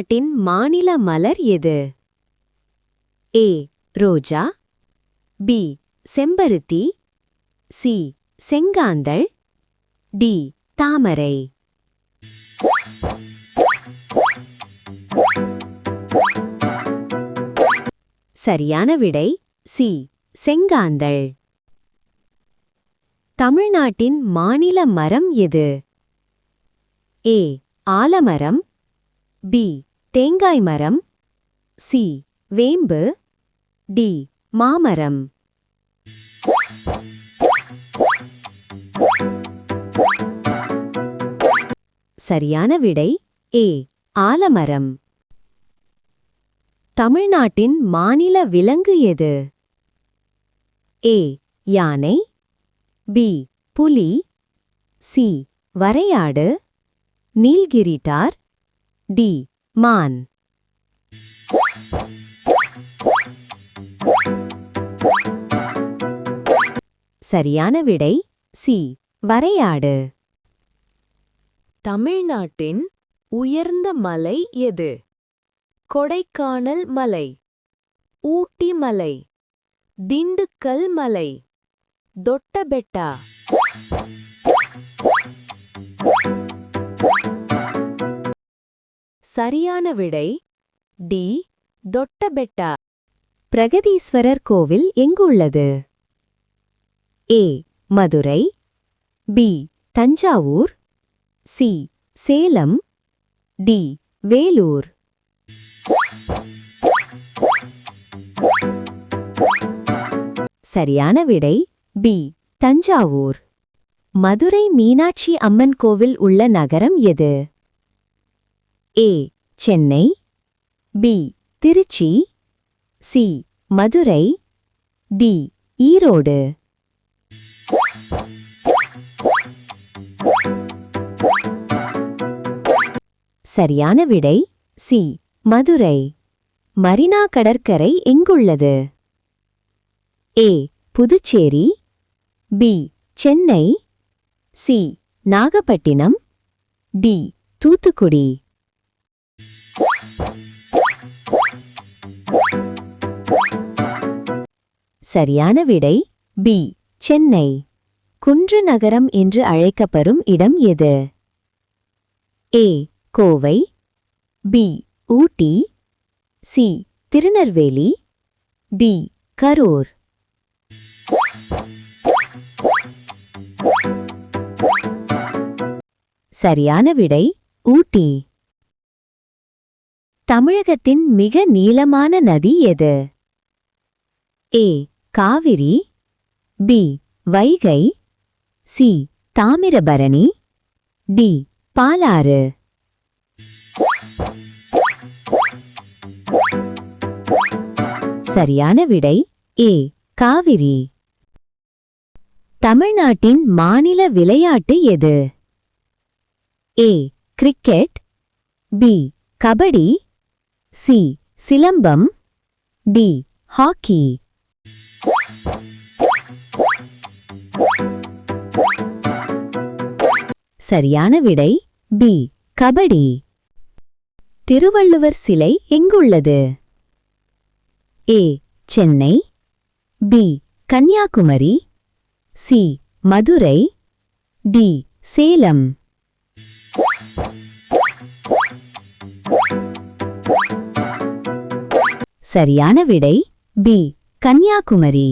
தமிழ்நாட்டின் மாநில மலர் எது? ஏ. ரோஜா, பி. செம்பருத்தி, சி. செங்காந்தள், டி. தாமரை. சரியான விடை சி. செங்காந்தள். தமிழ்நாட்டின் மாநில மரம் எது? ஏ. ஆலமரம், பி. தேங்காய் மரம், சி. வேம்பு, டி. மாமரம். சரியான விடை ஏ. ஆலமரம். தமிழ்நாட்டின் மாநில விலங்கு எது? ஏ. யானை, பி. புலி, சி. வரையாடு, நீல்கிரி டார், டி. மான். சரியான விடை சி. வரையாடு. தமிழ்நாட்டின் உயர்ந்த மலை எது? கொடைக்கானல் மலை, ஊட்டி மலை, திண்டுக்கல் மலை, தொட்டபெட்டா. சரியான விடை டி. தொட்டபெட்டா. பிரகதீஸ்வரர் கோவில் எங்குள்ளது? A. Madurai, B. Thanjavur, C. Salem, D. Vellore. சரியான விடை பி. தஞ்சாவூர். மதுரை மீனாட்சி அம்மன் கோவில் உள்ள நகரம் எது? A. Chennai, B. Trichy, C. Madurai, D. Erode. சரியான விடை சி. மதுரை. மரீனா கடற்கரை எங்குள்ளது? A. Puducherry, B. Chennai, C. Nagapattinam, D. Thoothukudi. சரியான விடை பி. சென்னை. குன்று நகரம் என்று அழைக்கப்படும் இடம் எது? A. Kovai, B. Ooty, C. Tirunelveli, D. Karur. சரியான விடை ஊட்டி. தமிழகத்தின் மிக நீளமான நதி எது? A. Kaveri, B. Vaigai, C. Thamirabarani, D. Palar. சரியான விடை ஏ. காவிரி. தமிழ்நாட்டின் மாநில விளையாட்டு எது? A. Cricket, B. Kabaddi, C. Silambam, D. Hockey. சரியான விடை பி. கபடி. திருவள்ளுவர் சிலை எங்குள்ளது? A. Chennai, B. Kanniyakumari, C. Madurai, D. Salem. சரியான விடை பி. கன்னியாகுமரி.